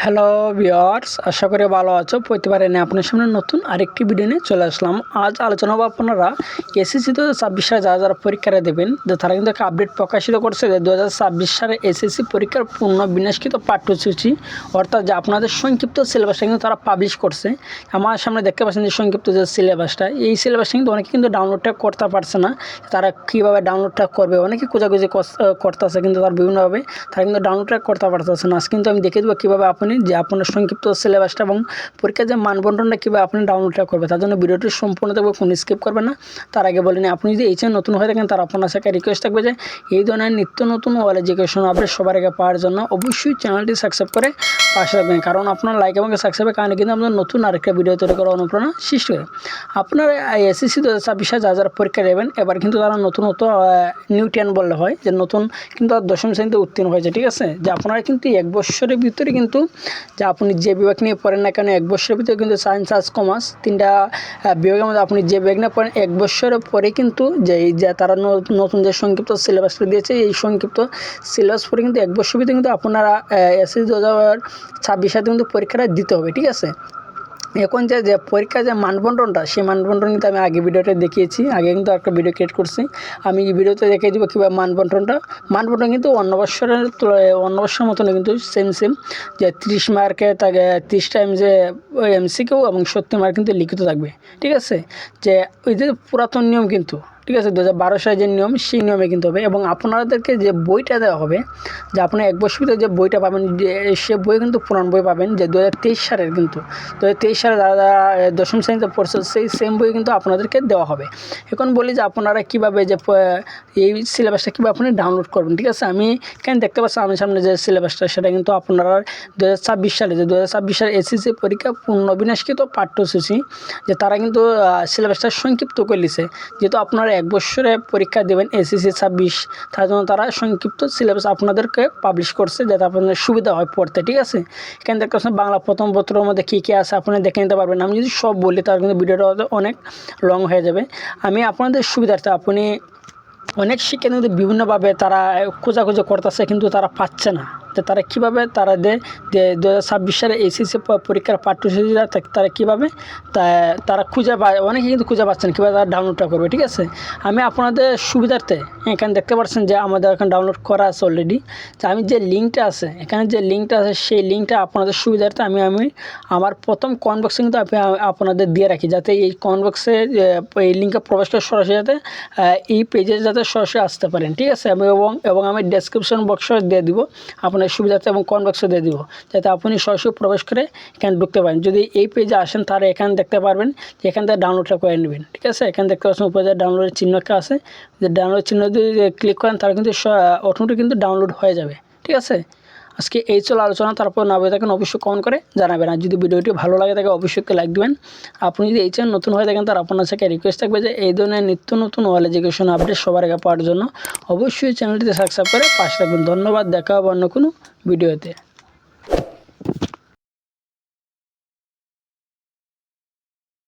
Hello viewers, আশা করি ভালো আছো। প্রতিবার এনে আপনার সামনে নতুন আরেকটি ভিডিও নিয়ে চলে আসলাম। আজ আলোচনা হবে আপনারা এসএসসি 2026 সালে যারা পরীক্ষাটা দেবেন, যে তারা কিন্তু একটা আপডেট প্রকাশিত করছে যে 2026 সালে এসএসসি পরীক্ষার পূর্ণ বিন্যাসকৃত পাঠ্যসূচি, অর্থাৎ যে আপনাদের সংক্ষিপ্ত সিলেবাসটা কিন্তু তারা পাবলিশ করছে। আমার সামনে দেখতে পাচ্ছেন যে সংক্ষিপ্ত যে সিলেবাসটা, এই সিলেবাসটা কিন্তু অনেকে কিন্তু ডাউনলোডটা করতে পারছে না। তারা কীভাবে ডাউনলোডটা করবে, অনেকে খোঁজাখুঁজি করতেছে, কিন্তু তার বিভিন্নভাবে তারা কিন্তু ডাউনলোডটা করতে পারতেছে না। আজ কিন্তু আমি দেখে দেবো কীভাবে আপনি যে আপনার সংক্ষিপ্ত সিলেবাসটা এবং পরীক্ষার যে মানবন্টনটা কীভাবে আপনি ডাউনলোডটা করবে, তার জন্য ভিডিওটি সম্পূর্ণ দেখবে, কোনো স্কিপ করবেন না। তার আগে বলিনি, আপনি যদি এই চ্যানেল নতুন হয়ে থাকেন তার আপনার সাথে রিকোয়েস্ট থাকবে যে এই ধরনের নিত্য নতুন ওয়াল এডুকেশন আপডেট সবার আগে পাওয়ার জন্য অবশ্যই চ্যানেলটি সাবস্ক্রাইব করে পাশে রাখবেন, কারণ আপনার লাইক এবং সাবস্ক্রাইবের কারণে কিন্তু আপনার নতুন আরেকটা ভিডিও তৈরি করার অনুপ্রেরণা সৃষ্টি করে। আপনারা এসএসসি 2026 সালে যারা পরীক্ষা দেবেন, এবার কিন্তু তারা নতুনত্ব নিউ 10 বললে হয়, যে নতুন কিন্তু দশম শ্রেণীতে উত্তীর্ণ হয়েছে। ঠিক আছে, যে আপনারা কিন্তু এক বছরের ভিতরে কিন্তু যে আপনি যে বিভাগ নিয়ে পড়েন না কেন, এক বছরের ভিতরে কিন্তু সায়েন্স, আর্টস, কমার্স তিনটা বিভাগের মধ্যে আপনি যে বিভাগ নিয়ে পড়েন, এক বছরের পরে কিন্তু যে তারা নতুন যে সংক্ষিপ্ত সিলেবাসটা দিয়েছে, এই সংক্ষিপ্ত সিলেবাস পরে কিন্তু এক বছরের ভিতরে কিন্তু আপনারা এসএসসি 2026 সালে কিন্তু পরীক্ষাটা দিতে হবে। ঠিক আছে, এখন যে পরীক্ষার যে মানবন্টনটা, সেই মানবন্টন কিন্তু আমি আগে ভিডিওতে দেখিয়েছি, আগে কিন্তু একটা ভিডিও ক্রিয়েট করছি। আমি এই ভিডিওতে দেখিয়ে দেবো কীভাবে মানবন্টন কিন্তু অন্য বছরের মতন কিন্তু সেম যে 30 মার্কে থাকে, 30 টাইম যে এমসিকিউ এবং 70 মার্ক কিন্তু লিখিত থাকবে। ঠিক আছে, যে ওই যে পুরাতন নিয়ম কিন্তু, ঠিক আছে, 2012 সালের যে নিয়ম, সেই নিয়মে কিন্তু হবে। এবং আপনাদেরকে যে বইটা দেওয়া হবে, যে আপনি এক বছর ভিতরে যে বইটা পাবেন, সে বই কিন্তু পুরান বই পাবেন, যে 2023 সালের কিন্তু 2023 সালে যারা দশম শ্রেণীতে পড়ছে সেই সেম বই কিন্তু আপনাদেরকে দেওয়া হবে। এখন বলি যে আপনারা কীভাবে যে এই সিলেবাসটা কীভাবে আপনি ডাউনলোড করবেন। ঠিক আছে, আমি কেন দেখতে পাচ্ছি আমার সামনে যে সিলেবাসটা, সেটা কিন্তু আপনারা 2026 সালে যে 2026 সালে এসএসসি পরীক্ষা পূর্ণ বিন্যাসকৃত পাঠ্যসূচি, যে তারা কিন্তু সিলেবাসটা সংক্ষিপ্ত করে নিছে। যেহেতু আপনারা এক বছরে পরীক্ষা দেবেন এসএসসি 26, তার জন্য তারা সংক্ষিপ্ত সিলেবাস আপনাদেরকে পাবলিশ করছে, যাতে আপনাদের সুবিধা হয় পড়তে। ঠিক আছে, এখানে দেখতে পাচ্ছেন বাংলা প্রথম পত্রের মধ্যে কী কী আছে আপনি দেখে নিতে পারবেন। আমি যদি সব বলি তাহলে কিন্তু ভিডিওটা অনেক লং হয়ে যাবে। আমি আপনাদের সুবিধার্থে, আপনি অনেক শিক্ষার্থী বিভিন্নভাবে তারা খোঁজাখুঁজি করতেছে, কিন্তু তারা পাচ্ছে না, যে তারা কীভাবে তারা যে 2026 সালে এসএসসি পরীক্ষার পাঠ্যসূচিটা তারা কীভাবে তারা খুঁজে পায়, অনেকে কিন্তু খুঁজে পাচ্ছেন কীভাবে তারা ডাউনলোডটা করবে। ঠিক আছে, আমি আপনাদের সুবিধার্থে এখানে দেখতে পাচ্ছেন যে আমাদের এখানে ডাউনলোড করা আছে অলরেডি। যে আমি যে লিঙ্কটা আছে, এখানে যে লিঙ্কটা আছে, সেই লিঙ্কটা আপনাদের সুবিধার্থে আমি আমার প্রথম কমেন্ট বক্সে কিন্তু আপনাদের দিয়ে রাখি, যাতে এই কমেন্ট বক্সে এই লিঙ্কে প্রবেশ করে সরাসরি যাতে এই পেজে যাতে সরাসরি আসতে পারেন। ঠিক আছে, এবং আমি ডেসক্রিপশন বক্সে দিয়ে দিব আপনার সুবিধাতে, এবং কমেন্ট বক্সে দিয়ে দিব, যাতে আপনি সরাসরি প্রবেশ করে এখানে ঢুকতে পারেন। যদি এই পেজে আসেন তাহলে এখানে দেখতে পারবেন যে এখান থেকে ডাউনলোডটা করে নেবেন। ঠিক আছে, এখানে দেখতে পাচ্ছেন উপরে যে ডাউনলোডের চিহ্নটা আছে, যে ডাউনলোড চিহ্ন যদি ক্লিক করেন তাহলে কিন্তু অটোমেটিক কিন্তু ডাউনলোড হয়ে যাবে। ঠিক আছে, আজকে এই চলো আলোচনা। তারপর না বলে থাকেন অবশ্যই কমেন্ট করে জানাবেন, আর যদি ভিডিওটি ভালো লাগে থাকে অবশ্যই লাইক দেবেন। আপনি যদি এই চ্যানেল নতুন হয়ে থাকেন তার আপনার সাথে রিকোয়েস্ট থাকবে যে এই ধরনের নিত্য নতুন ওয়াল এডুকেশন আপডেট সবার আগে পাওয়ার জন্য অবশ্যই চ্যানেলটিতে সাবস্ক্রাইব করে পাশে রাখবেন। ধন্যবাদ, দেখা হবে অন্য কোনো ভিডিওতে।